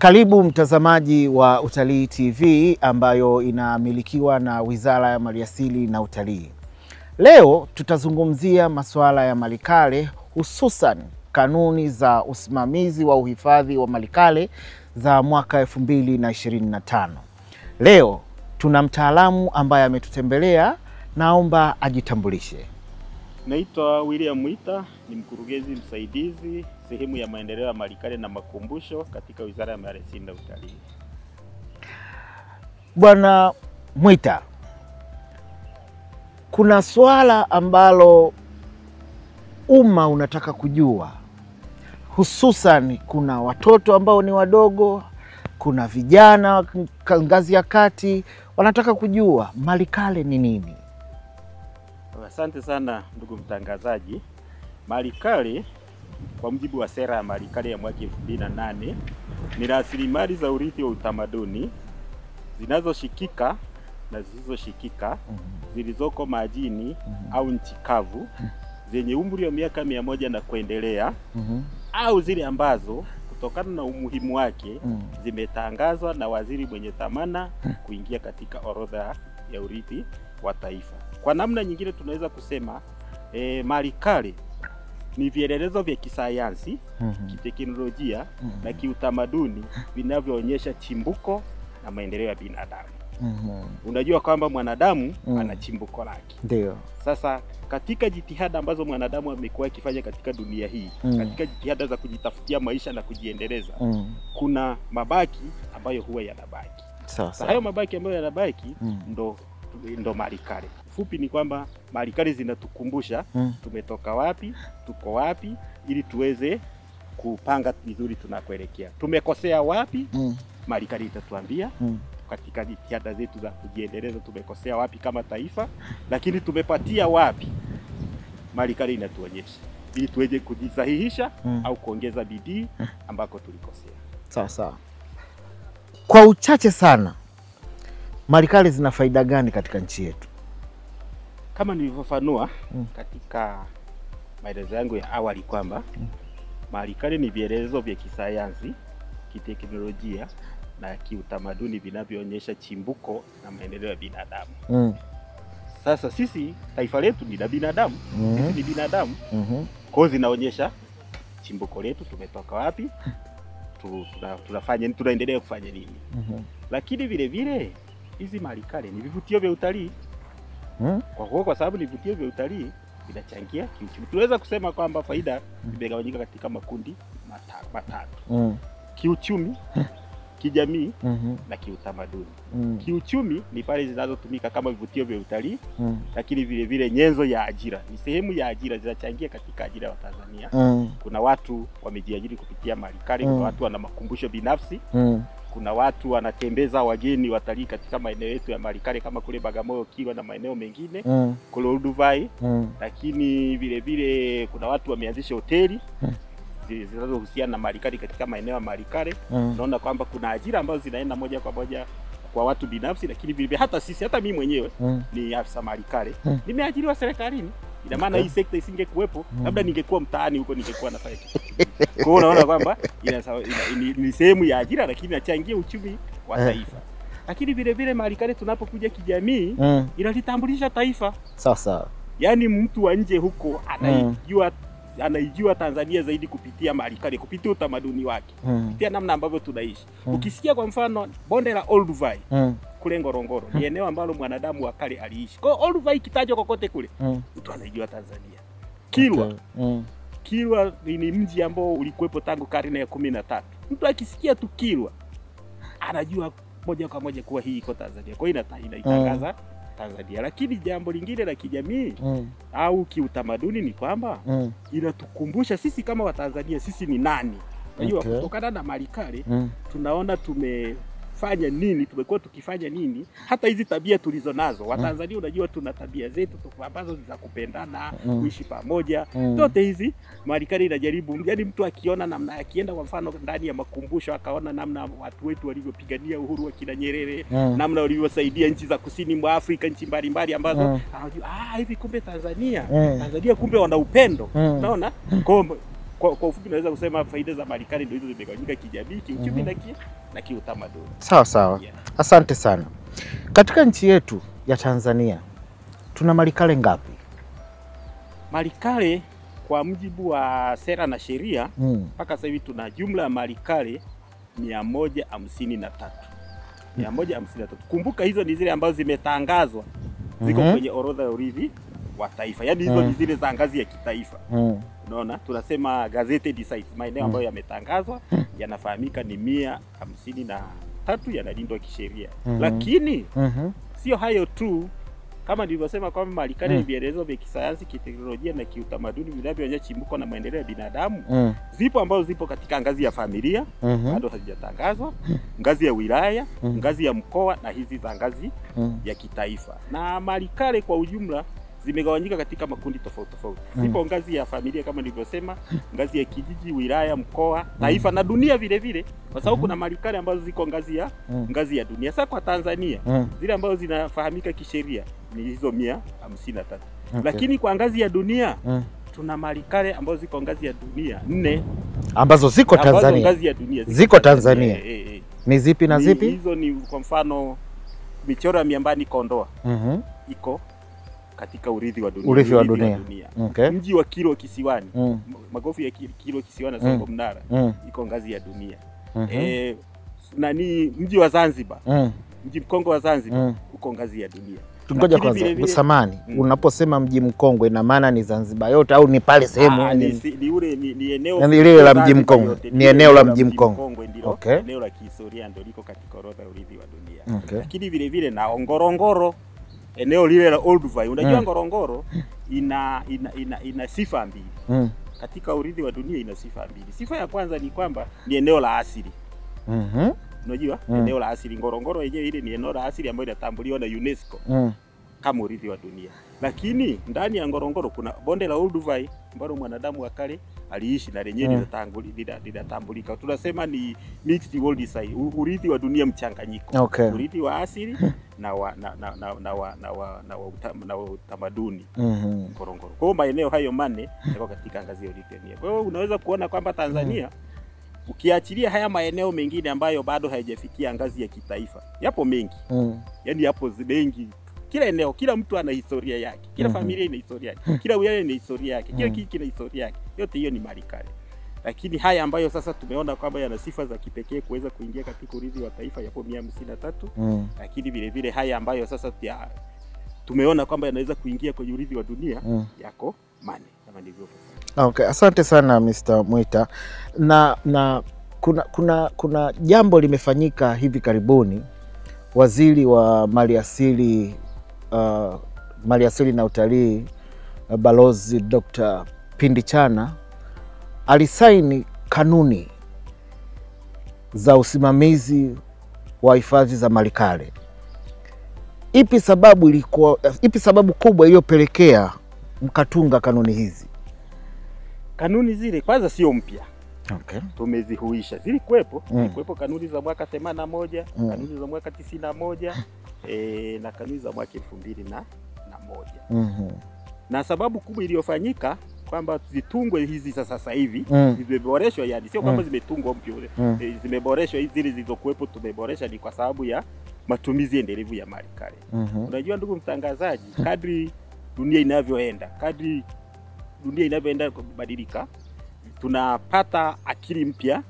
Karibu mtazamaji wa Utalii TV ambayo inamilikiwa na Wizara ya Maliasili na Utalii. Leo tutazungumzia masuala ya malikale, hususan kanuni za usimamizi wa uhifadhi wa malikale za mwaka 2025. Leo tuna mtaalamu ambaye ametutembelea, naomba ajitambulishe. Naitwa William Mwita, ni mkurugenzi msaidizi sehemu ya maendeleo ya malikale na makumbusho katika Wizara ya Maliasili na Utalii. Bwana Mwita, kuna swala ambalo umma unataka kujua, hususan kuna watoto ambao ni wadogo, kuna vijana ngazi ya kati, wanataka kujua malikale ni nini? Asante sana ndugu mtangazaji. Malikale kwa mujibu wa sera ya malikale ya mwaka 2008 ni rasilimali za urithi wa utamaduni zinazoshikika na zisizoshikika zilizoko majini au nchi kavu zenye umri wa miaka 100 na kuendelea au zile ambazo kutokana na umuhimu wake zimetangazwa na waziri mwenye dhamana kuingia katika orodha ya urithi wa taifa. Kwa namna nyingine tunaweza kusema malikale ni vielelezo vya kisayansi, kiteknolojia na kiutamaduni vinavyoonyesha chimbuko na maendeleo ya binadamu. Unajua kwamba mwanadamu ana chimbuko lake. Ndio. Sasa katika jitihada ambazo mwanadamu amekuwa akifanya katika dunia hii, katika jitihada za kujitafutia maisha na kujiendeleza, kuna mabaki ambayo huwa yanabaki. Sasa hayo mabaki ambayo yanabaki ndo malikale. Fupi ni kwamba malikale zinatukumbusha tumetoka wapi, tuko wapi, ili tuweze kupanga vizuri tunakoelekea. Tumekosea wapi, malikale itatuambia. Katika jitihada zetu za kujiendeleza tumekosea wapi kama taifa, lakini tumepatia wapi, malikale inatuonyesha, ili tuweze kujisahihisha au kuongeza bidii ambako tulikosea. Sawa. Kwa uchache sana, malikale zina faida gani katika nchi yetu? Kama nilivyofanua katika maelezo yangu ya awali kwamba malikale ni vielelezo vya kisayansi, kiteknolojia na kiutamaduni vinavyoonyesha chimbuko na maendeleo ya binadamu. Sasa sisi taifa letu ni la binadamu, sisi ni binadamu. Kwa zinaonyesha chimbuko letu, tumetoka wapi, tunafanya nini, tunaendelea kufanya nini. Lakini vile vile hizi malikale ni vivutio vya utalii. Kwa sababu ni vivutio vya utalii vinachangia kiuchumi. Tunaweza kusema kwamba faida zimegawanyika katika makundi matatu. Kiuchumi, kijamii na kiutamaduni. Kiuchumi ni pale zinazotumika kama vivutio vya utalii, lakini vile vile nyenzo ya ajira, ni sehemu ya ajira, zinachangia katika ajira ya Tanzania. Kuna watu wamejiajiri kupitia malikale, kuna watu wana makumbusho binafsi, kuna watu wanatembeza wageni watalii katika maeneo yetu ya malikale kama kule Bagamoyo, Kilwa na maeneo mengine, kule Olduvai. Lakini vile vile kuna watu wameanzisha hoteli zinazohusiana na malikale katika maeneo ya malikale. Tunaona kwamba kuna ajira ambazo zinaenda moja kwa moja kwa watu binafsi, lakini vile hata sisi, hata mimi mwenyewe ni afisa malikale, nimeajiriwa serikalini. Ina maana hii sekta isingekuwepo, labda ningekuwa mtaani huko, ningekuwa nafanya kitu. Kwa hiyo unaona kwamba ni sehemu ya ajira, lakini inachangia uchumi wa taifa. Lakini vile vile malikale tunapokuja kijamii, inalitambulisha taifa. Sawa. Yaani mtu wa nje huko anaijua Tanzania zaidi kupitia malikale, kupitia utamaduni wake, kupitia namna ambavyo tunaishi. Ukisikia kwa mfano bonde la Olduvai kule Ngorongoro, ni eneo ambalo mwanadamu wa kale aliishi. Kwa hiyo Olduvai kitajwa kokote kule, mtu anaijua Tanzania. Kilwa, Kilwa ni mji ambao ulikuwepo tangu karne ya 13. Mtu akisikia tu Kilwa anajua moja kwa moja kuwa hii iko Tanzania. Kwa hiyo inaitangaza Tanzania. Lakini jambo lingine la kijamii au kiutamaduni ni kwamba inatukumbusha sisi kama Watanzania sisi ni nani. Unajua kutokana na malikale tunaona tumefanya nini, tumekuwa tukifanya nini, hata hizi tabia tulizo nazo Watanzania. Unajua tuna tabia zetu ambazo za kupendana, kuishi pamoja. Zote hizi malikale inajaribu, yani mtu akiona namna, akienda kwa mfano ndani ya makumbusho akaona namna watu wetu walivyopigania uhuru wa kina Nyerere, namna walivyosaidia nchi za kusini mwa Afrika, nchi mbalimbali ambazo anajua hivi kumbe Tanzania kumbe wana upendo. Unaona? kwa ufupi naweza kusema faida za malikale ndio hizo zimegawanyika kijamii, kiuchumi na kiutamaduni. Sawa sawa. Yeah. Asante sana. Katika nchi yetu ya Tanzania tuna malikale ngapi? Malikale kwa mujibu wa sera na sheria mpaka sasa hivi tuna jumla ya malikale 153. 153. Kumbuka hizo ni zile ambazo zimetangazwa ziko kwenye orodha ya urithi wa taifa. Yaani hizo ni zile za ngazi ya kitaifa. Unaona? Tunasema gazetted sites, maeneo ambayo yametangazwa yanafahamika ni 153 yanalindwa kisheria. Lakini sio hayo tu, kama nilivyosema kwamba malikale ni vielelezo vya kisayansi, kiteknolojia na kiutamaduni vinavyoonyesha chimbuko na maendeleo ya binadamu. Zipo ambazo zipo katika ngazi ya familia, bado hazijatangazwa, ngazi ya wilaya, ngazi ya mkoa na hizi za ngazi ya kitaifa. Na malikale kwa ujumla zimegawanyika katika makundi tofauti tofauti. Zipo ngazi ya familia kama nilivyosema, ngazi ya kijiji, wilaya, mkoa, taifa na dunia vile vile. Kwa sababu kuna malikale ambazo ziko ngazi ya dunia. Sasa kwa Tanzania zile ambazo zinafahamika kisheria ni hizo 153. Lakini kwa ngazi ya dunia tuna malikale ambazo ziko ngazi ya dunia 4 ambazo ziko Tanzania. Ambazo ngazi ya dunia ziko Tanzania. Ni zipi na zipi? Hizo ni kwa mfano michoro ya miambani Kondoa. Iko katika urithi wa dunia. Okay. Mji wa Kilwa Kisiwani, magofu ya Kilwa Kisiwani na Songo Mnara iko ngazi ya dunia. Mji wa Zanzibar, mji mkongwe wa Zanzibar uko ngazi ya dunia. Tungoja kwanza, samani, unaposema mji mkongwe ina maana ni Zanzibar yote au ni pale sehemu? Ni eneo la mji mkongwe. Ni eneo la mji mkongwe ndio. Okay. Eneo la kihistoria ndio liko katika orodha ya urithi wa dunia. Okay. Lakini vile vile na Ngorongoro, eneo lile la Olduvai. Unajua Ngorongoro ina sifa mbili. Katika urithi wa dunia ina sifa mbili. Sifa ya kwanza ni kwamba ni eneo la asili. Unajua eneo la asili. Ngorongoro yenyewe ile ni eneo la asili ambayo inatambuliwa na UNESCO kama urithi wa dunia. Lakini ndani ya Ngorongoro kuna bonde la Olduvai ambalo mwanadamu wa kale aliishi na lenyewe linatambulika. Tunasema ni mixed world site, urithi wa dunia mchanganyiko. Okay. Urithi wa asili na utamaduni. Ngorongoro. Kwa hiyo maeneo hayo manne yako katika ngazi ya urithi wa dunia. Kwa hiyo unaweza kuona kwamba Tanzania ukiachilia haya maeneo mengine ambayo bado hayajafikia ngazi ya kitaifa, yapo mengi. Yaani yapo mengi. Kila eneo, kila mtu ana historia yake. Kila familia ina historia yake. Kila wilaya ina historia yake. Kila kijiji kina historia yake. Yote hiyo ni malikale. Lakini haya ambayo sasa tumeona kwamba yana sifa za kipekee kuweza kuingia katika urithi wa taifa yapo 153. Lakini vile vile haya ambayo sasa tumeona kwamba yanaweza kuingia kwenye urithi wa dunia yako 4 kama ndivyo. Okay, asante sana Mr. Mwita. Na kuna jambo limefanyika hivi karibuni. Waziri wa Maliasili na Utalii Balozi Dr. Pindi Chana alisaini kanuni za usimamizi wa hifadhi za malikale. Ipi sababu kubwa iliyopelekea mkatunga kanuni hizi? Kanuni zile kwanza sio mpya. Okay. Tumezihuisha. Zilikuwepo kanuni za mwaka 81, kanuni za mwaka 91, na kanuni za mwaka 2001. Na sababu kubwa iliyofanyika kwamba zitungwe hizi sasa hivi, zimeboreshwa, yani sio kwamba zimetungwa mpya, zimeboreshwa hizi zile zilizokuwepo tumeboresha, ni kwa sababu ya matumizi endelevu ya malikale. Unajua ndugu mtangazaji, kadri dunia inavyoenda kubadilika, tunapata akili mpya.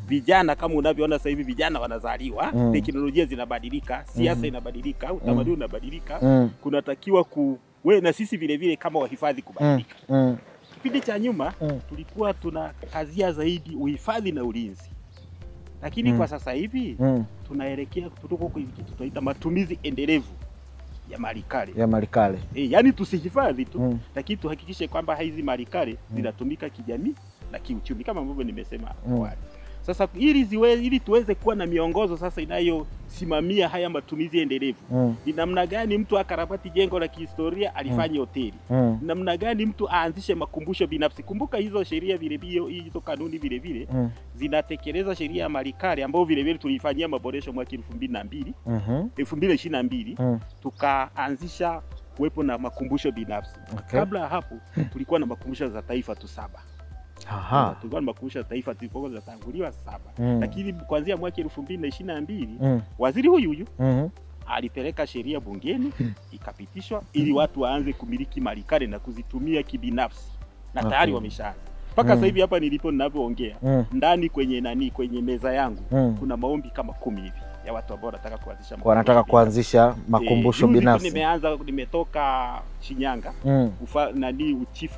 Vijana kama unavyoona sasa hivi vijana wanazaliwa, teknolojia zinabadilika, siasa inabadilika, utamaduni unabadilika. Kunatakiwa na sisi vile vile kama wahifadhi kubadilika. Kipindi cha nyuma tulikuwa tunakazia zaidi uhifadhi na ulinzi. Lakini kwa sasa hivi tunaelekea tunaita matumizi endelevu ya malikale. Yani tusihifadhi tu, lakini tuhakikishe kwamba hizi malikale zinatumika kijamii na kiuchumi kama ambavyo nimesema awali. Sasa ili tuweze kuwa na miongozo sasa inayosimamia haya matumizi endelevu. Ni namna gani mtu akarabati jengo la kihistoria alifanye hoteli? Ni namna gani mtu aanzishe makumbusho binafsi? Kumbuka hizo sheria vile vile, hizo kanuni vile vile zinatekeleza sheria ya malikale ambayo vile vile tulifanyia maboresho mwaka 2022. Tukaanzisha kuwepo na makumbusho binafsi. Okay. Kabla ya hapo tulikuwa na makumbusho za taifa tu 7. Aha. Tulikuwa na makumbusho ya taifa zilipokuwa zinatanguliwa 7. Lakini kuanzia mwaka 2022 waziri huyu alipeleka sheria bungeni ikapitishwa ili watu waanze kumiliki malikale na kuzitumia kibinafsi. Na tayari wameshaanza. Mpaka sasa hivi hapa nilipo ninavyoongea, ndani kwenye meza yangu kuna maombi kama 10 hivi ya watu ambao wanataka kuanzisha makumbusho binafsi. Nimetoka Shinyanga,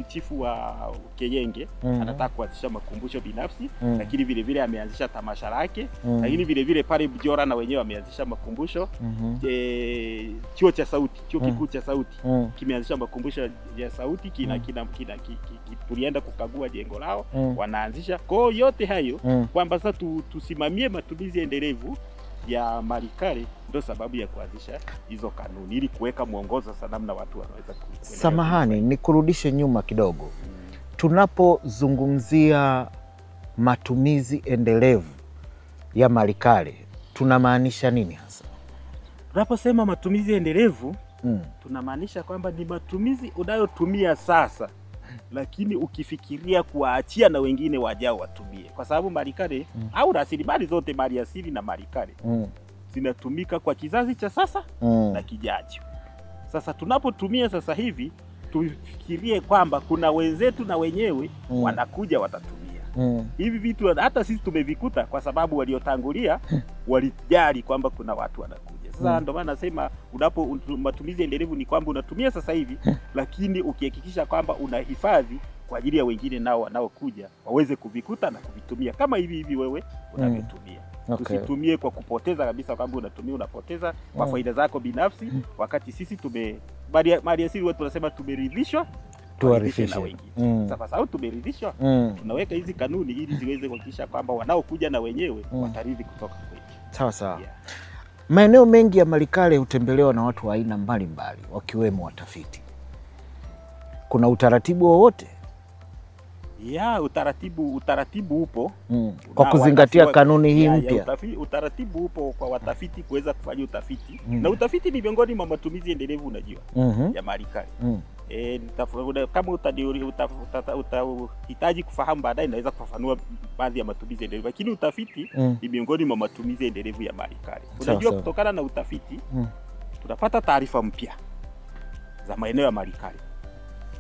chifu wa Keyenge anataka kuanzisha makumbusho binafsi, lakini vile vile ameanzisha tamasha lake, lakini vile vile pale Bujora na wenyewe wameanzisha makumbusho. Chuo cha Sauti, chuo kikuu cha Sauti kimeanzisha makumbusho ya Sauti, tulienda kukagua jengo lao, wanaanzisha. Kwa yote hayo kwamba sasa tusimamie matumizi endelevu ya malikale, ndio sababu ya kuanzisha hizo kanuni ili kuweka mwongozo sana namna watu wanaweza kuelewa. Samahani, nikurudishe nyuma kidogo. Tunapozungumzia matumizi endelevu ya malikale tunamaanisha nini hasa? Tunaposema matumizi endelevu tunamaanisha kwamba ni matumizi unayotumia sasa, lakini ukifikiria kuwaachia na wengine wajao watumie, kwa sababu malikale au rasilimali zote, mali asili na malikale zinatumika kwa kizazi cha sasa na kijacho. Sasa tunapotumia sasa hivi, tufikirie kwamba kuna wenzetu na wenyewe wanakuja watatumia. Hivi vitu hata sisi tumevikuta kwa sababu waliotangulia walijali kwamba kuna watu wanakuja. Sasa ndio maana nasema matumizi endelevu ni kwamba unatumia sasa hivi, lakini ukihakikisha kwamba unahifadhi kwa ajili ya wengine nao wanaokuja waweze kuvikuta na kuvitumia kama hivi wewe unavyotumia. Tusitumie kwa kupoteza kabisa, kwamba unapoteza kwa faida zako binafsi, wakati sisi mali asili watu wanasema tumeridhishwa tuwarithishe na wengine. Sasa sababu tumeridhishwa, tunaweka hizi kanuni ili ziweze kuhakikisha kwamba wanaokuja na wenyewe wataridhi kutoka kwetu. Sawa sawa. Maeneo mengi ya malikale hutembelewa na watu wa aina mbalimbali, wakiwemo watafiti. Kuna utaratibu wowote? Utaratibu upo kwa kuzingatia kanuni hii mpya. Utaratibu upo kwa watafiti kuweza kufanya utafiti. Na utafiti ni miongoni mwa matumizi endelevu, unajua, ya malikale. Kama utahitaji kufahamu baadaye, naweza kufafanua baadhi ya matumizi endelevu, lakini utafiti ni miongoni mwa matumizi endelevu ya malikale. Unajua, kutokana na utafiti tunapata taarifa mpya za maeneo ya malikale,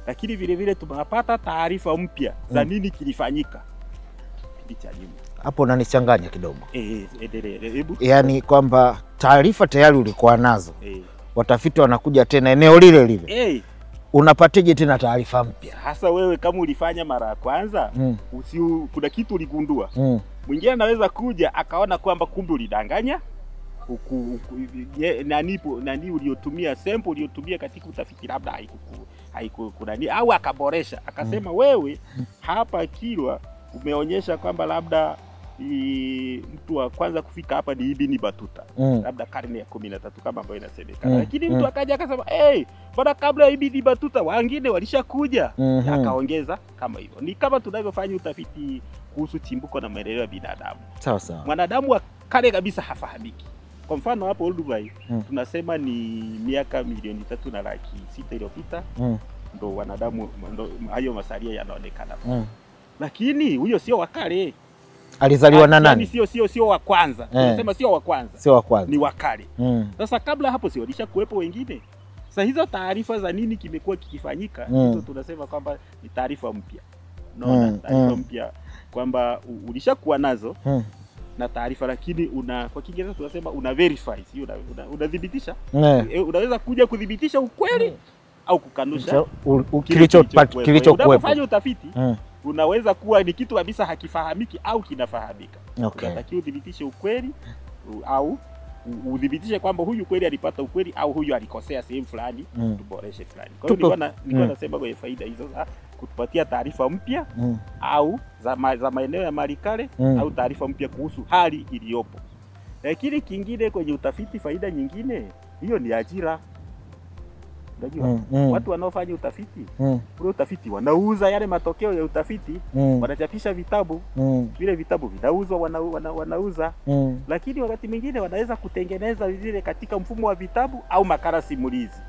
lakini vile vile tunapata taarifa mpya za nini kilifanyika kipindi cha nyuma. Hapo unanichanganya kidogo. Hebu. Yaani kwamba taarifa tayari ulikuwa nazo. Watafiti wanakuja tena eneo lile lile. Unapatije tena taarifa mpya? Hasa wewe kama ulifanya mara ya kwanza, kuna kitu uligundua. Mwingine anaweza kuja akaona kwamba kumbe ulidanganya. Nani uliotumia sample uliotumia katika utafiti labda haikunani, au akaboresha akasema wewe hapa Kilwa umeonyesha kwamba labda mtu wa kwanza kufika hapa ni Ibn Battuta, labda karne ya 13 kama ambayo inasemekana. Lakini mtu akaja akasema bwana, kabla ya Ibn Battuta wengine walishakuja, akaongeza kama hivyo. Ni kama tunavyofanya utafiti kuhusu chimbuko na maendeleo ya binadamu. Sawa sawa. Mwanadamu wa kale kabisa hafahamiki. Kwa mfano hapo Olduvai tunasema ni miaka 3.6 iliyopita ndo wanadamu hayo masalia yanaonekana. Lakini huyo sio wakale. Alizaliwa na nani? Sio wa kwanza. Tunasema sio wa kwanza. Sio wa kwanza. Ni wakale. Sasa kabla hapo sio walishakuwepo wengine. Sasa hizo taarifa za nini kimekuwa kikifanyika, hizo tunasema kwamba ni taarifa mpya. Unaona, taarifa mpya kwamba ulishakuwa nazo na taarifa, lakini kwa Kiingereza tunasema una verify, sio unadhibitisha. Unaweza kuja kudhibitisha ukweli au kukanusha kilichokuwepo. Unapofanya utafiti unaweza kuwa ni kitu kabisa hakifahamiki au kinafahamika. Unatakiwa udhibitishe ukweli au udhibitishe kwamba huyu kweli alipata ukweli au huyu alikosea sehemu fulani, tuboreshe fulani. Kwa hiyo nilikuwa nasema kwa faida hizo za kutupatia taarifa mpya au za maeneo ya malikale au taarifa mpya kuhusu hali iliyopo. Lakini kingine kwenye utafiti, faida nyingine hiyo ni ajira. Unajua, watu wanaofanya utafiti, ule utafiti wanauza yale matokeo ya utafiti, wanachapisha vitabu, vile vitabu vinauzwa, wanauza. Lakini wakati mwingine wanaweza kutengeneza vile katika mfumo wa vitabu au makala simulizi,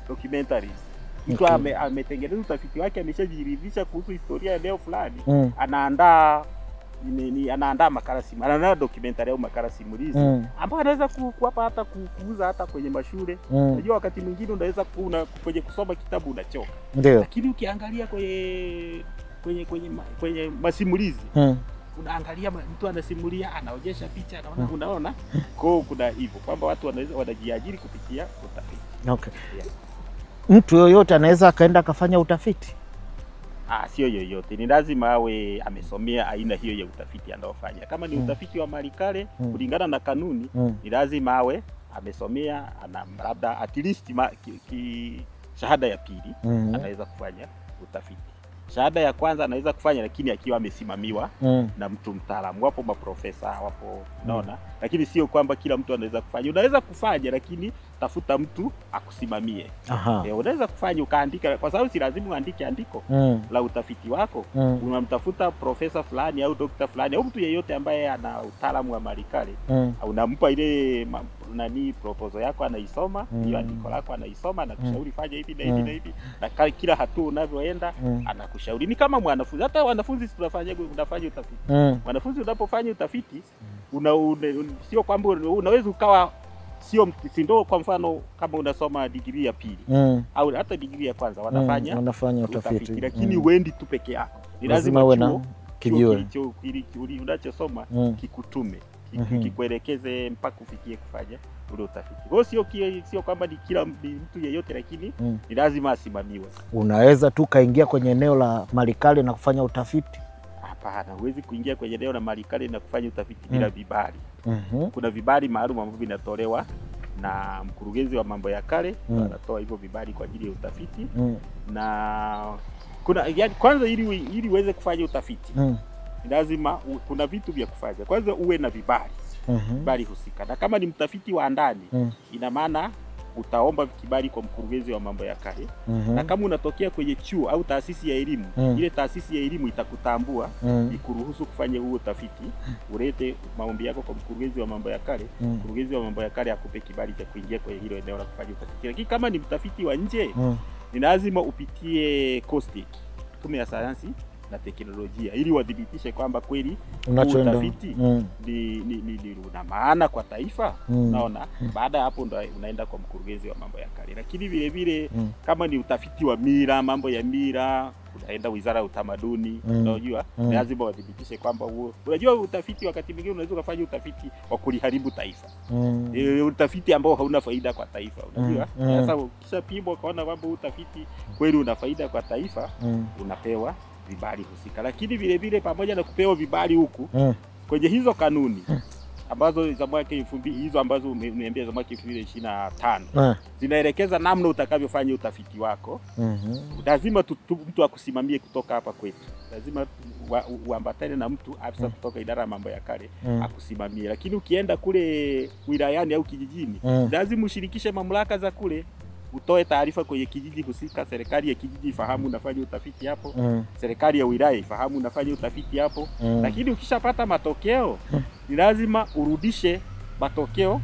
documentaries. Mtu ametengeneza utafiti wake, ameshajiridhisha kuhusu historia ya eneo fulani, anaandaa makala simulizi, anaandaa documentary au makala simulizi ambayo anaweza kuwapa hata kuuza hata kwenye mashule. Unajua wakati mwingine unaweza kwenye kusoma kitabu unachoka. Ndio. Lakini ukiangalia kwenye masimulizi, unaangalia mtu anasimulia, anaonyesha picha, unaona. Kwa kuna hivyo kwamba watu wanaweza wanajiajiri kupitia utafiti. Okay. Yeah. Mtu yoyote anaweza akaenda akafanya utafiti? Sio yoyote, ni lazima awe amesomea aina hiyo ya utafiti anaofanya. Kama ni utafiti wa mali kale kulingana na kanuni, ni lazima awe amesomea, ana labda at least shahada ya pili anaweza kufanya utafiti. Shahada ya kwanza anaweza kufanya, lakini akiwa amesimamiwa na mtu mtaalamu. Wapo maprofesa, wapo, unaona. Lakini sio kwamba kila mtu anaweza kufanya. Unaweza kufanya, lakini tafuta mtu akusimamie. Unaweza kufanya ukaandika, kwa sababu si lazima uandike andiko la utafiti wako. Unamtafuta profesa fulani au dokta fulani au mtu yeyote ambaye ana utaalamu wa mali kale, unampa ile proposal yako, anaisoma, hiyo andiko lako anaisoma, na kushauri fanya hivi na hivi na hivi, na kila hatua unavyoenda anakushauri. Ni kama mwanafunzi, hata wanafunzi unafanya utafiti. Wanafunzi unapofanya utafiti, sio kwamba unaweza ukawa si ndio. Kwa mfano kama unasoma degree ya pili au hata degree ya kwanza, wanafanya utafiti, lakini uendi tu peke yako. Ni lazima uwe na kijua unachosoma kikutume, kikuelekeze mpaka kufikie kufanya ule utafiti. Kwa hiyo sio kwamba ni kila mtu yeyote, lakini ni lazima asimamiwe. Unaweza tu kaingia kwenye eneo la mali kale na kufanya utafiti? Hapana, huwezi kuingia kwenye eneo la mali kale na kufanya utafiti bila vibali. Kuna vibali maalum ambavyo vinatolewa na mkurugenzi wa mambo ya kale, anatoa hivyo vibali kwa ajili ya utafiti. Na kwanza ili uweze kufanya utafiti, lazima kuna vitu vya kufanya. Kwanza uwe na vibali. Vibali husika. Na kama ni mtafiti wa ndani, ina maana utaomba kibali kwa mkurugenzi wa mambo ya kale. Na kama unatokea kwenye chuo au taasisi ya elimu, ile taasisi ya elimu itakutambua, ikuruhusu kufanya huo utafiti, ulete maombi yako kwa mkurugenzi wa mambo ya kale. Mkurugenzi wa mambo ya kale akupe kibali cha kuingia kwenye hilo eneo la kufanya utafiti. Lakini kama ni mtafiti wa nje, ni lazima upitie COSTECH, Tume ya Sayansi na Teknolojia, ili wadhibitishe kwamba kweli utafiti ni una maana kwa taifa. Unaona, baada ya hapo ndo unaenda kwa mkurugenzi wa mambo ya kale. Lakini vile vile kama ni utafiti wa mila, mambo ya mila, unaenda Wizara ya Utamaduni. Unajua lazima wadhibitishe kwamba huo, unajua utafiti wakati mwingine unaweza kufanya utafiti wa kuliharibu taifa, utafiti ambao hauna faida kwa taifa. Unajua sasa ukishapimwa ukaona kwamba utafiti kweli una faida kwa taifa, unapewa vibali husika. Lakini vile vile pamoja na kupewa vibali huku, kwenye hizo kanuni ambazo za mwaka 2000, hizo ambazo umeniambia za mwaka 2025, zinaelekeza namna utakavyofanya utafiti wako. Lazima mtu akusimamie kutoka hapa kwetu. Lazima uambatane na mtu afisa kutoka idara ya mambo ya kale akusimamie. Lakini ukienda kule wilayani au kijijini, lazima ushirikishe mamlaka za kule. Utoe taarifa kwenye kijiji husika, serikali ya kijiji ifahamu unafanya utafiti hapo, serikali ya wilaya ifahamu unafanya utafiti hapo. Lakini ukishapata matokeo, ni lazima urudishe matokeo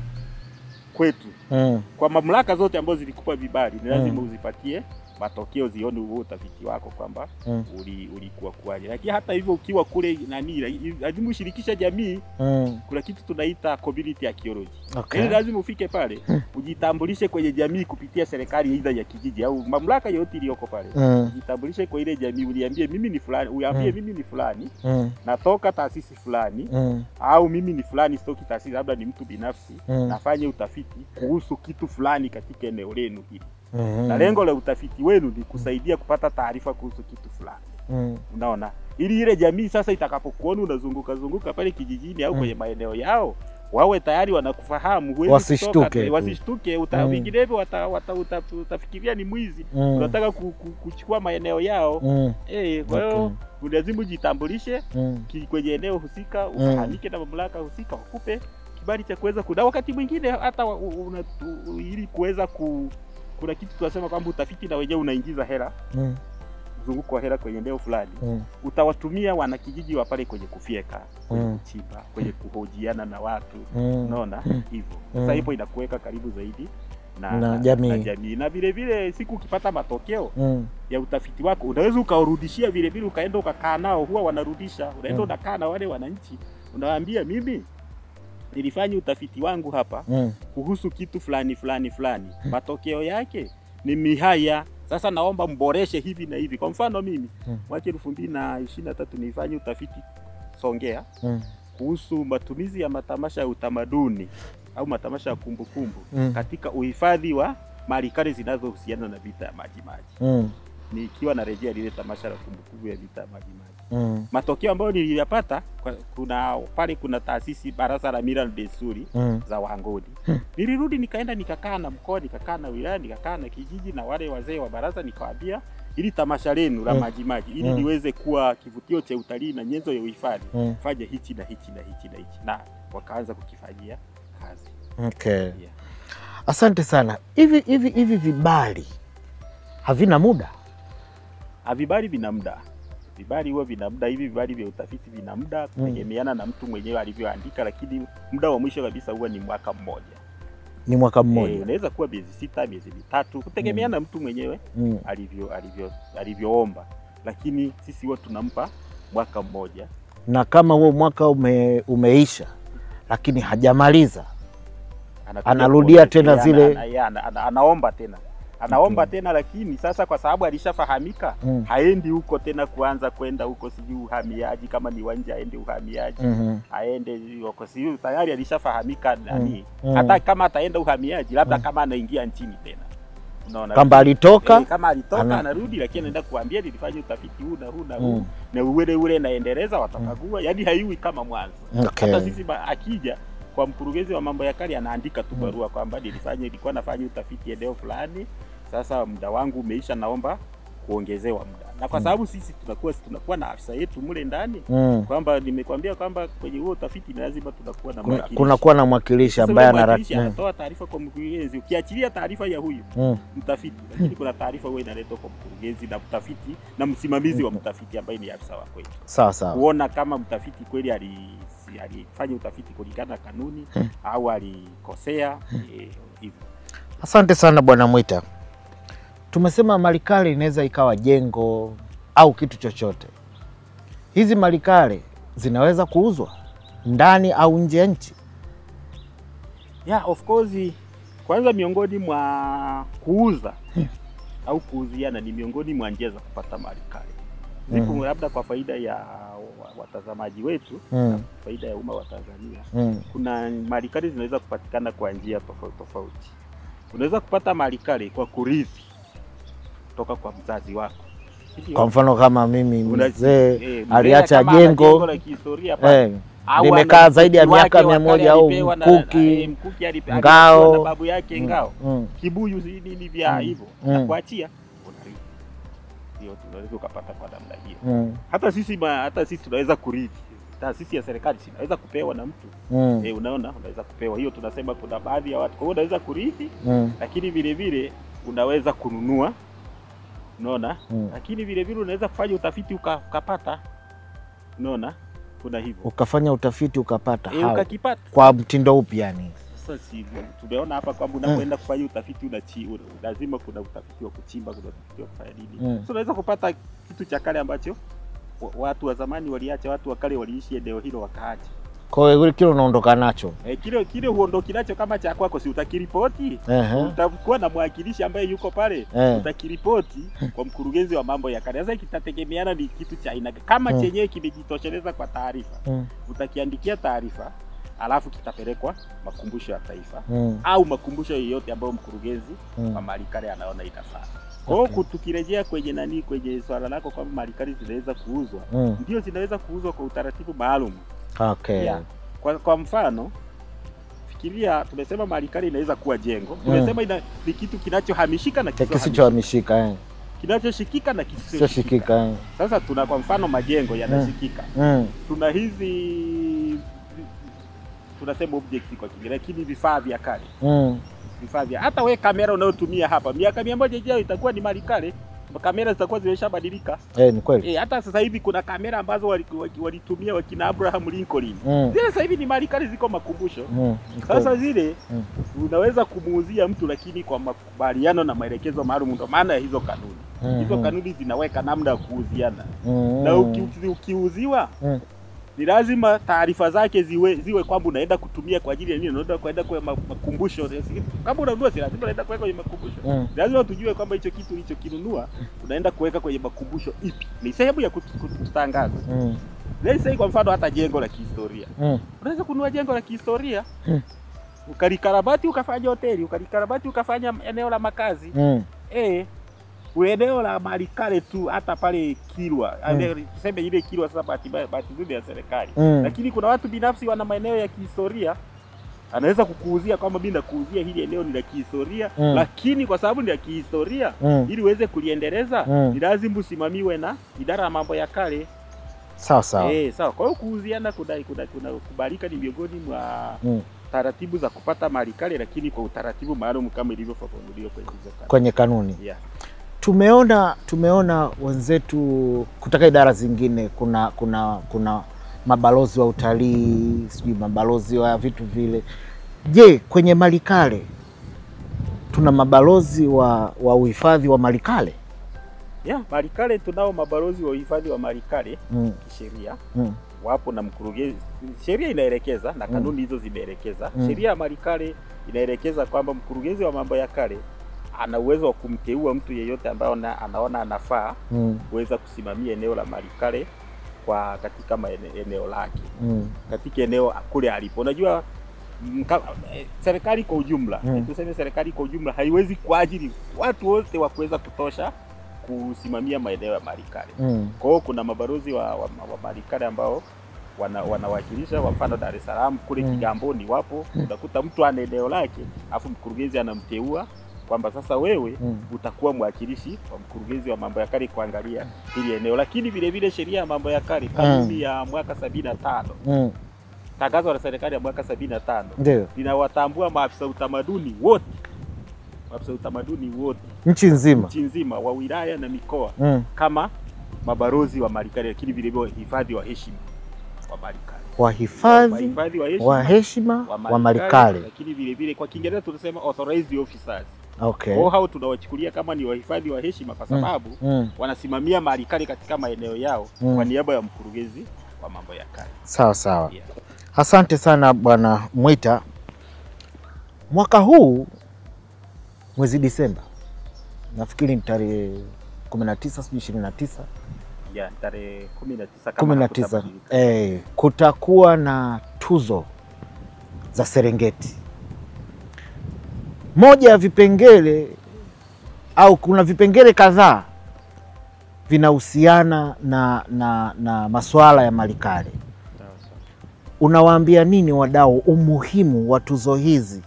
kwetu. Kwa mamlaka zote ambazo zilikupa vibali, ni lazima uzipatie matokeo, zione huo utafiti wako kwamba ulikuwa kwaje. Lakini hata hivyo ukiwa kule lazima ushirikishe jamii. Kuna kitu tunaita community archaeology. Yaani lazima ufike pale, ujitambulishe kwenye jamii kupitia serikali aidha ya kijiji au mamlaka yote iliyoko pale. Ujitambulishe kwa ile jamii, uniambie mimi ni fulani, uambie mimi ni fulani, natoka taasisi fulani, au mimi ni fulani sitoki taasisi, labda ni mtu binafsi, nafanya utafiti kuhusu kitu fulani katika eneo lenu hili. Na lengo la utafiti wenu ni kusaidia kupata taarifa kuhusu kitu fulani. Unaona? Ili ile jamii sasa itakapokuona unazunguka pale kijijini au kwenye maeneo yao, wawe tayari wanakufahamu, wasishtuke. Vinginevyo utafikiria ni mwizi, unataka kuchukua maeneo yao. Kwa hiyo lazima ujitambulishe kwenye eneo husika, ufahamike na mamlaka husika, wakupe kibali cha kuweza kuna wakati mwingine hata ili kuweza kuna kitu tunasema kwamba utafiti na wenyewe unaingiza hela, mzunguko wa hela kwenye eneo fulani. Utawatumia wanakijiji wa pale kwenye kufyeka, kwenye kuchimba, kwenye kuhojiana na watu. Unaona hivyo. Sasa hapo inakuweka karibu zaidi na jamii. Na vile vile siku ukipata matokeo ya utafiti wako unaweza ukaurudishia vile vile, ukaenda ukakaa nao, huwa wanarudisha, unaenda unakaa na wale wananchi, unawaambia mimi nilifanya utafiti wangu hapa kuhusu kitu fulani fulani fulani, matokeo yake ni haya, sasa naomba mboreshe hivi na hivi. Kwa mfano mimi mwaka 2023 nilifanya utafiti Songea kuhusu matumizi ya matamasha ya utamaduni au matamasha ya kumbukumbu katika uhifadhi wa malikale zinazohusiana na vita ya Majimaji. Nikiwa narejea lile tamasha la kumbukumbu ya vita ya Majimaji. Matokeo ambayo niliyapata, kuna taasisi Baraza la Mila na Desturi za Wangoni. Nilirudi nikaenda nikakaa na mkoa, nikakaa na wilaya, nikakaa na kijiji na wale wazee wa baraza, nikawaambia ili tamasha lenu la Majimaji ili liweze kuwa kivutio cha utalii na nyenzo ya uhifadhi, fanya hichi na hichi na hichi na hichi, na wakaanza kukifanyia kazi. Okay. Yeah. Asante sana. Hivi vibali havina muda? Vibali vina muda. Vibali huwa vina muda. Hivi vibali vya utafiti vina muda kutegemeana na mtu mwenyewe alivyoandika, lakini muda wa mwisho kabisa huwa ni mwaka mmoja. Ni mwaka mmoja. Unaweza kuwa miezi 6, miezi 3 kutegemeana na mtu mwenyewe alivyoomba, lakini sisi huwa tunampa mwaka mmoja. Na kama huo mwaka umeisha lakini hajamaliza, anarudia tena zile, anaomba tena, lakini sasa kwa sababu alishafahamika haendi huko tena kuanza kwenda huko sijui uhamiaji, kama ni wanje aende uhamiaji, aende huko sijui, tayari alishafahamika nani. Hata kama ataenda uhamiaji, labda kama anaingia nchini tena, unaona kama alitoka anarudi, lakini anaenda kuambia nilifanya utafiti huu na huu na huu na ule naendeleza, watakagua, yani haiwi kama mwanzo. Hata sisi akija kwa mkurugenzi wa mambo ya kale anaandika tu barua kwamba nilikuwa nafanya utafiti eneo fulani, sasa muda wangu umeisha, naomba kuongezewa muda. Na kwa sababu sisi tunakuwa na afisa yetu mule ndani, kwamba nimekwambia kwamba kwenye huo utafiti lazima tunakuwa na mwakilishi. Kunakuwa na mwakilishi ambaye anatoa taarifa kwa mkurugenzi, ukiachilia taarifa ya huyu mtafiti, lakini kuna taarifa huwa inaletwa kwa mkurugenzi na mtafiti na msimamizi wa mtafiti ambaye ni afisa wa kwetu. Sawa sawa. Kuona kama mtafiti kweli alifanya utafiti kulingana na kanuni au alikosea hivyo. Asante sana Bwana Mwita. Tumesema malikale inaweza ikawa jengo au kitu chochote. Hizi malikale zinaweza kuuzwa ndani au nje ya nchi? Yeah, of course. Kwanza miongoni mwa kuuza au kuuziana ni miongoni mwa njia za kupata malikale. Zipo labda kwa faida ya watazamaji wetu, faida ya umma wa Tanzania. Kuna malikale zinaweza kupatikana kwa njia tofauti tofauti. Unaweza kupata malikale kwa kurithi kutoka kwa mzazi wako. Kwa mfano kama mimi mzee aliacha jengo la kihistoria pale, nimekaa zaidi ya miaka 100 au mkuki ngao na babu yake ngao, kibuyu nini vya hivyo, na kuachia unarithi. Hiyo tunaweza kupata kwa namna hiyo. Hata sisi tunaweza kurithi. Taasisi ya serikali inaweza kupewa na mtu. Unaona, unaweza kupewa. Hiyo tunasema kuna baadhi ya watu. Kwa hiyo unaweza kurithi, lakini vile vile unaweza kununua. Unaona? Lakini vile vile unaweza kufanya utafiti ukapata. Unaona? Kuna hivyo. Ukafanya utafiti ukapata. Ukakipata. Kwa mtindo upi yani? Sasa tunaona hapa kwamba unapoenda kufanya utafiti lazima kuna utafiti wa kuchimba, kuna utafiti wa kufanya nini. So unaweza kupata kitu cha kale ambacho watu wa zamani waliacha, watu wa kale waliishi eneo hilo wakaacha. Kwa hiyo kile unaondoka nacho. Kile huondoki nacho kama cha kwako, si utakiripoti. Utakuwa na mwakilishi ambaye yuko pale, utakiripoti kwa mkurugenzi wa mambo ya kale. Sasa kitategemeana ni kitu cha aina kama chenyewe kimejitosheleza kwa taarifa. Utakiandikia taarifa, alafu kitapelekwa makumbusho ya taifa au makumbusho yoyote ambayo mkurugenzi wa malikale anaona inafaa. Kwa hiyo tukirejea kwenye swala lako kwamba malikale zinaweza kuuzwa, ndio zinaweza kuuzwa kwa utaratibu maalum. Okay. Yeah. Kwa mfano, fikiria tumesema malikale inaweza kuwa jengo. Tumesema ni kitu kinachohamishika na kisichohamishika. Kinachoshikika na kisichoshikika. Sasa tuna kwa mfano majengo yanashikika. Tuna hizi tunasema objects kwa Kiingereza, lakini vifaa vya kale. Vifaa vya hata wewe kamera unayotumia hapa miaka 100 ijayo itakuwa ni malikale. kamera zitakuwa zimeshabadilika. Ni kweli. Hata sasa hivi kuna kamera ambazo walitumia wakina Abraham Lincoln. Zile sasa hivi ni Marekani ziko makumbusho. Sasa zile unaweza kumuuzia mtu lakini kwa makubaliano na maelekezo maalum, ndio maana ya hizo kanuni. Hizo kanuni zinaweka namna ya kuuziana. Na ukiuziwa ni lazima taarifa zake ziwe kwamba unaenda kutumia kwa ajili ya nini, unaenda kwenda kwa makumbusho. Kama unanunua si lazima unaenda kuweka kwenye makumbusho. Lazima tujue kwamba hicho kitu ulichokinunua unaenda kuweka kwenye makumbusho ipi. Ni sehemu ya kutangaza. Let's say kwa mfano hata jengo la kihistoria. Unaweza kununua jengo la kihistoria. Ukalikarabati ukafanya hoteli, ukalikarabati ukafanya eneo la makazi. Eneo la Malikale tu hata pale Kilwa. Tuseme ile Kilwa sasa bahati nzuri ya serikali. Lakini kuna watu binafsi wana maeneo ya kihistoria. Anaweza kukuuzia kwamba mimi nakuuzia hili eneo ni la kihistoria, lakini kwa sababu ni la kihistoria ili uweze kuliendeleza ni lazima usimamiwe na idara ya mambo ya kale. Sawa sawa. Sawa. Kwa hiyo kuuziana kuna kubalika ni miongoni mwa taratibu za kupata Malikale, lakini kwa utaratibu maalum kama ilivyofafanuliwa kwenye kanuni. Tumeona wenzetu kutoka idara zingine, kuna mabalozi wa utalii, sijui mabalozi wa vitu vile. Je, kwenye Malikale tuna mabalozi wa uhifadhi wa Malikale? Malikale tunao mabalozi wa uhifadhi wa Malikale kisheria. Wapo na mkurugenzi. Sheria inaelekeza na kanuni hizo zimeelekeza. Sheria ya Malikale inaelekeza kwamba mkurugenzi wa mambo ya kale ana uwezo wa kumteua mtu yeyote ambaye anaona anafaa kuweza kusimamia eneo la Malikale katika eneo lake. Katika eneo kule alipo. Unajua serikali kwa ujumla, tuseme serikali kwa ujumla haiwezi kuajiri watu wote wa kuweza kutosha kusimamia maeneo ya Malikale. Kwa hiyo kuna mabalozi wa Malikale ambao wanawakilisha. Kwa mfano Dar es Salaam kule Kigamboni wapo, utakuta mtu ana eneo lake afu mkurugenzi anamteua kwamba sasa wewe utakuwa mwakilishi wa mkurugenzi wa mambo ya kale kuangalia hili eneo. Lakini vile vile sheria ya mambo ya kale kanuni ya mwaka 75 tangazo la serikali ya mwaka 75 linawatambua maafisa utamaduni wote, nchi nzima wa wilaya na mikoa kama mabalozi wa Malikale, lakini vile vile hifadhi wa heshima wa Malikale. Wahifadhi wa heshima wa Malikale. Lakini vile vile kwa Kiingereza tunasema authorized officers. Okay. Hao tunawachukulia kama ni wahifadhi wa heshima kwa sababu wanasimamia Malikale katika maeneo yao kwa niaba ya mkurugenzi wa mambo ya kale. Sawa. Asante sana Bwana Mwita. Mwaka huu mwezi Disemba, nafikiri ni tarehe 19 sijui 29. Tarehe 19 kutakuwa na tuzo za Serengeti. Moja ya vipengele au kuna vipengele kadhaa vinahusiana na masuala ya Malikale. Unawaambia nini wadau umuhimu wa tuzo hizi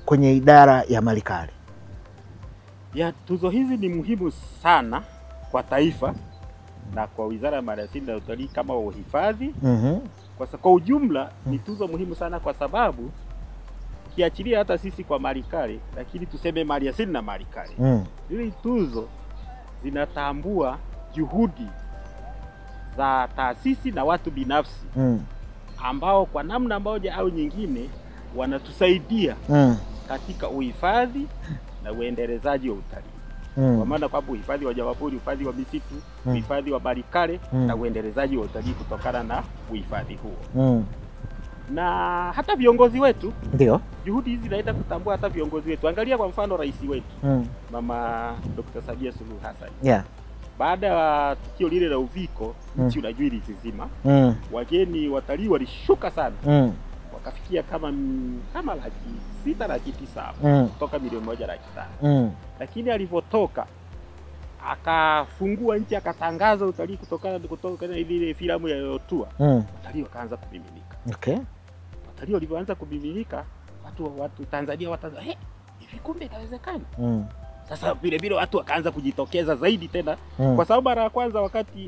kwenye idara ya Malikale? Tuzo hizi ni muhimu sana kwa taifa na kwa Wizara ya Maliasili na Utalii kama uhifadhi. Kwa ujumla ni tuzo muhimu sana kwa sababu kiachilia hata sisi kwa Malikale, lakini tuseme Maliasili na Malikale. Hili tuzo zinatambua juhudi za taasisi na watu binafsi ambao kwa namna moja au nyingine wanatusaidia katika uhifadhi na uendelezaji wa utalii. Kwa maana kwamba uhifadhi wa wanyamapori, uhifadhi wa misitu, uhifadhi wa Malikale na uendelezaji wa utalii kutokana na uhifadhi huo. Na hata viongozi wetu, juhudi hizi zinaenda kutambua hata viongozi wetu. Angalia kwa mfano rais wetu Mama Dr. Samia Suluhu Hassan. Baada ya tukio lile la Uviko, nchi unajua ilizizima. Wageni watalii walishuka sana. Wakafikia kama 6 laki 9 kutoka milioni 1 laki 5. Lakini alipotoka akafungua nchi akatangaza utalii kutokana na ile filamu ya Yotua. Utalii wakaanza kumiminika. Watalii walipoanza kumiminika, watu Tanzania hivi kumbe inawezekana. Sasa vile vile watu wakaanza kujitokeza zaidi tena kwa sababu mara ya kwanza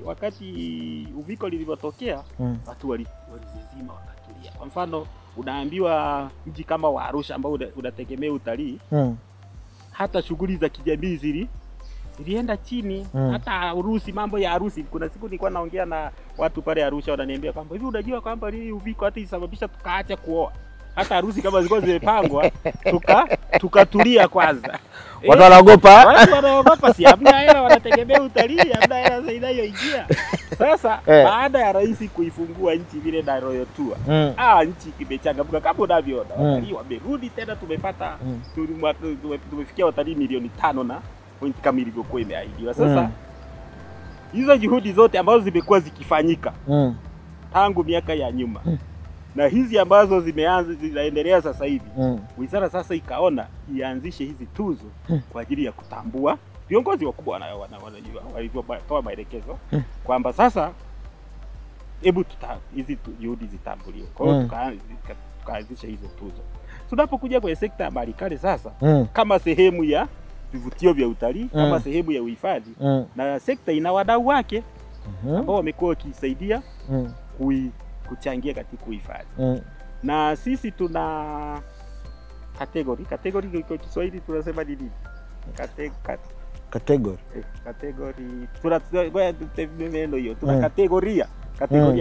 wakati Uviko lilipotokea watu walizizima wakatulia. Kwa mfano unaambiwa mji kama wa Arusha ambao unategemea utalii hata shughuli za kijamii zilienda chini. Hata Urusi, mambo ya harusi, kuna siku nilikuwa naongea na watu pale Arusha, wananiambia kwamba hivi unajua kwamba hii uviko hata isababisha tukaacha kuoa. Hata harusi kama zilikuwa zimepangwa tukatulia kwanza. Watu wanaogopa. Watu wanaogopa, si hamna hela, wanategemea utalii, hamna hela zaidi inayoingia. Sasa baada ya rais kuifungua nchi vile na Royal Tour, nchi kimechangamka kama unavyoona. Watalii wamerudi tena, tumepata tumefikia watalii milioni 5 na point kama ilivyokuwa imeahidiwa. Sasa hizo juhudi zote ambazo zimekuwa zikifanyika tangu miaka ya nyuma na hizi ambazo zinaendelea sasa hivi, wizara sasa ikaona ianzishe hizi tuzo kwa ajili ya kutambua viongozi wakubwa wanajua walivyotoa maelekezo kwamba sasa hebu hizi juhudi zitambuliwe. Kwa hiyo tukaanzisha hizo tuzo. Tunapokuja kwenye sekta ya mali sasa, kama sehemu ya vivutio vya utalii, kama sehemu ya uhifadhi, na sekta ina wadau wake ambao wamekuwa wakisaidia kuchangia katika uhifadhi. Na sisi tuna kategori kwa Kiswahili tunasema nini? Kategori. Tuna kategoria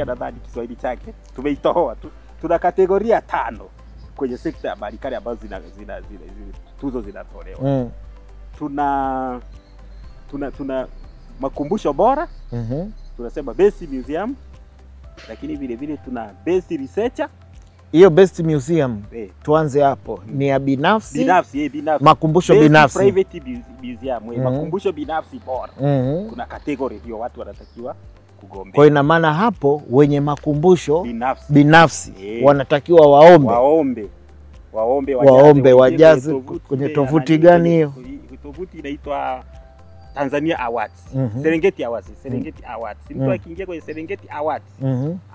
nadhani Kiswahili chake tumeitoa tu. Tuna kategoria 5 kwenye sekta ya mali ambazo zina tuzo zinatolewa. Tuna makumbusho bora, tunasema best museum, lakini vile vile tuna best researcher. Hiyo best museum tuanze hapo, ni ya binafsi, makumbusho binafsi, private museum, makumbusho binafsi bora. Kuna category hiyo watu wanatakiwa kugombea. Kwa ina maana hapo wenye makumbusho binafsi wanatakiwa waombe wajaze kwenye tovuti gani hiyo? Tovuti inaitwa Tanzania Awards, Serengeti Awards. Mtu akiingia kwenye Serengeti Awards,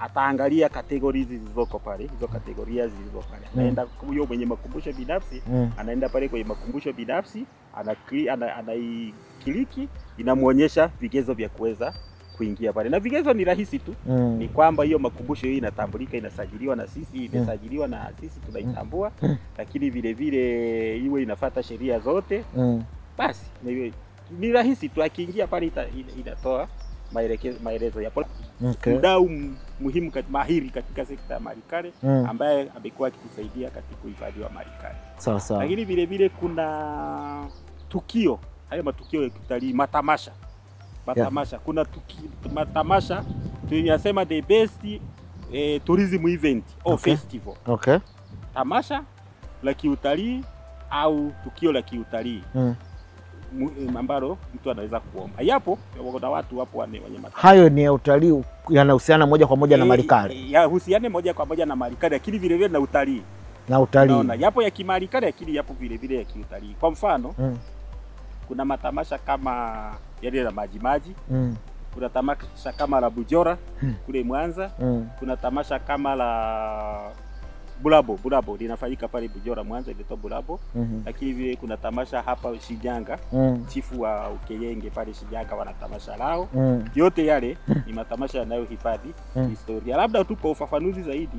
ataangalia categories zilizoko pale, hizo categories zilizoko pale. Anaenda huyo mwenye makumbusho binafsi, anaenda pale kwenye makumbusho binafsi, anaikiliki, inamuonyesha vigezo vya kuweza kuingia pale. Na vigezo ni rahisi tu. Ni kwamba hiyo makumbusho hii inatambulika, inasajiliwa na sisi, imesajiliwa na sisi tunaitambua, lakini vile vile iwe inafuata sheria zote. Basi ni rahisi tu, akiingia pale inatoa maelezo ya mdau muhimu mahiri katika sekta ya mali ambaye amekuwa akitusaidia katika uhifadhi wa mali. Sawa sawa. Lakini vile vile kuna tukio, hayo matukio ya kitalii, matamasha. Kuna matamasha tunasema the best tourism event or festival. Tamasha la kiutalii au tukio la kiutalii ambalo mtu anaweza kuomba. Yapo kuna watu wapo wenye matamasha. Hayo ni ya utalii, yanahusiana moja kwa moja na mali. Yahusiane moja kwa moja na mali, lakini vile vile na utalii. Unaona, yapo ya kimali, lakini yapo vile vile ya kiutalii. Kwa mfano, kuna matamasha kama yale ya maji. Kuna tamasha kama la Bujora kule Mwanza. Kuna tamasha kama la Bulabo linafanyika pale Bujora Mwanza, inaitwa Bulabo. Lakini vile kuna tamasha hapa Shinyanga, chifu wa Ukeyenge pale Shinyanga wana tamasha lao. Yote yale ni matamasha yanayohifadhi historia. Labda tupo ufafanuzi zaidi,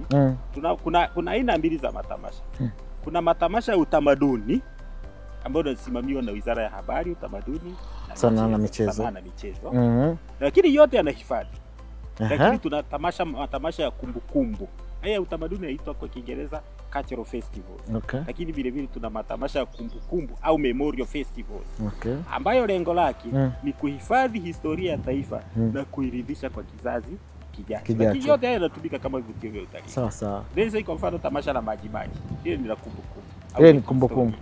kuna aina mbili za matamasha. Kuna matamasha ya utamaduni ambayo yanasimamiwa na Wizara ya Habari, Utamaduni na Michezo. Lakini yote yanahifadhi. Lakini tuna matamasha ya kumbukumbu. Haya utamaduni yaitwa kwa Kiingereza cultural festivals. Lakini vile vile tuna matamasha ya kumbukumbu au memorial festivals. Ambayo lengo lake ni kuhifadhi historia ya taifa na kuiridhisha kwa kizazi kijacho. Lakini yote haya yanatumika kama vivutio vya utalii. Sawa sawa. Kwa mfano tamasha la maji. Hilo ni la kumbukumbu. Ile ni kumbukumbu.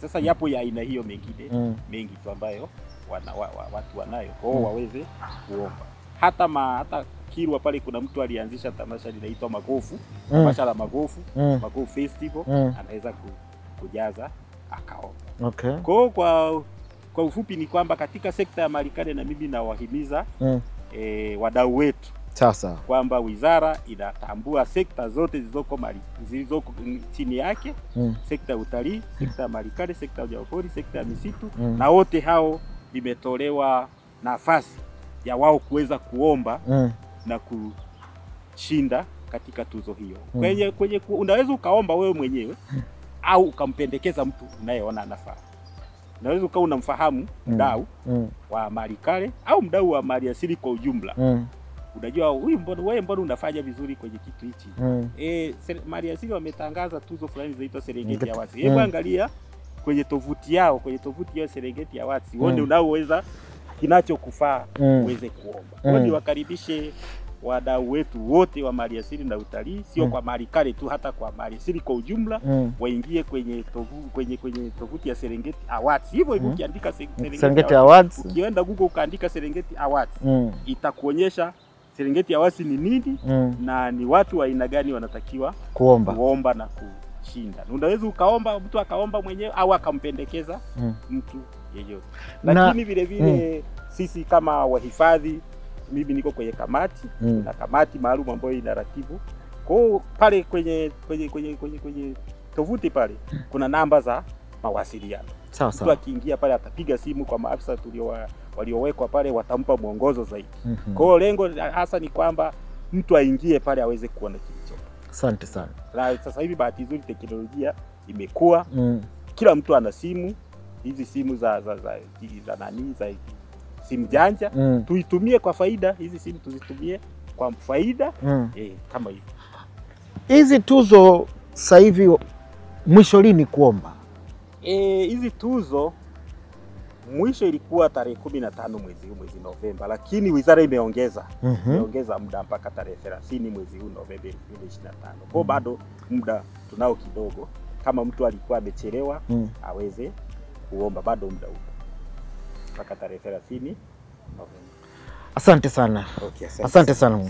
Sasa yapo ya aina hiyo mengine mengi tu ambayo watu wanayo kwa waweze kuomba. Hata Kilwa pale kuna mtu alianzisha tamasha linaitwa Magofu, tamasha la Magofu, Magofu Festival, anaweza kujaza akaomba. Kwa ufupi ni kwamba katika sekta ya mali na mimi nawahimiza wadau wetu sasa kwamba wizara inatambua sekta zote zilizoko chini yake, sekta ya utalii, sekta ya mali, sekta ya wanyamapori, sekta ya misitu, na wote hao imetolewa nafasi ya wao kuweza kuomba na kushinda katika tuzo hiyo. Unaweza ukaomba wewe mwenyewe au ukampendekeza mtu unayeona anafaa. Unaweza ukawa unamfahamu mdau wa maliasili au mdau wa maliasili kwa ujumla. Unajua huyu mbona unafanya vizuri kwenye kitu hichi. Maliasili wametangaza tuzo fulani zinaitwa Serengeti Awards. Hebu angalia kwenye tovuti yao, Serengeti Awards. Uone unaoweza kinachokufaa uweze kuomba. Kwa wakaribishe wadau wetu wote wa maliasili na utalii, sio kwa maliasili tu, hata kwa maliasili kwa ujumla, waingie kwenye tovuti ya Serengeti Awards. Hivyo ukiandika Serengeti Awards, ukienda Google ukaandika Serengeti Awards, itakuonyesha Serengeti Awards ni nini na ni watu wa aina gani wanatakiwa kuomba na kushinda. Unaweza ukaomba, mtu akaomba mwenyewe au akampendekeza mtu yeyote. Lakini vile vile sisi kama wahifadhi, mimi niko kwenye kamati, na kamati maalum ambayo inaratibu. Kwa pale kwenye tovuti pale kuna namba za mawasiliano. Sawa. Mtu akiingia pale atapiga simu kwa maafisa waliowekwa pale, watampa mwongozo zaidi. Kwa hiyo lengo hasa ni kwamba mtu aingie pale aweze kuona kilicho. Asante sana. Sasa hivi bahati nzuri teknolojia imekuwa, kila mtu ana simu, hizi simu za simu janja, tuitumie kwa faida. Hizi simu tuzitumie kwa faida kama hivi. Hizi tuzo sasa hivi mwisho lini kuomba? Hizi tuzo mwisho ilikuwa tarehe 15 mwezi Novemba, lakini wizara imeongeza muda mpaka tarehe 30 mwezi huu Novemba 2025. Kwa bado muda tunao kidogo, kama mtu alikuwa amechelewa aweze kuomba, bado muda upo mpaka tarehe 30 Novemba. Asante sana. Okay, asante sana.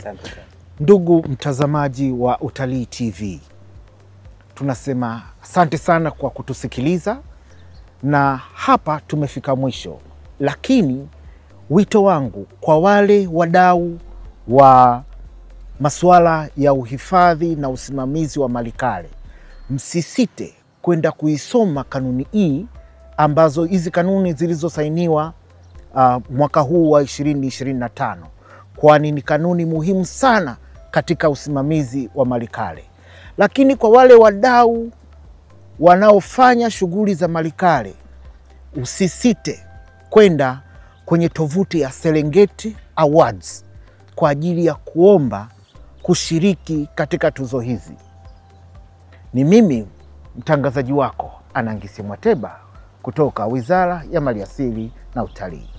Ndugu mtazamaji wa Utalii TV, tunasema asante sana kwa kutusikiliza, na hapa tumefika mwisho. Lakini wito wangu kwa wale wadau wa masuala ya uhifadhi na usimamizi wa maliasili, msisite kwenda kuisoma kanuni hii, ambazo hizi kanuni zilizosainiwa mwaka huu wa 2025, kwani ni kanuni muhimu sana katika usimamizi wa maliasili. Lakini kwa wale wadau wanaofanya shughuli za maliasili, usisite kwenda kwenye tovuti ya Serengeti Awards kwa ajili ya kuomba kushiriki katika tuzo hizi. Ni mimi mtangazaji wako Anangisi Mwateba kutoka Wizara ya Maliasili na Utalii.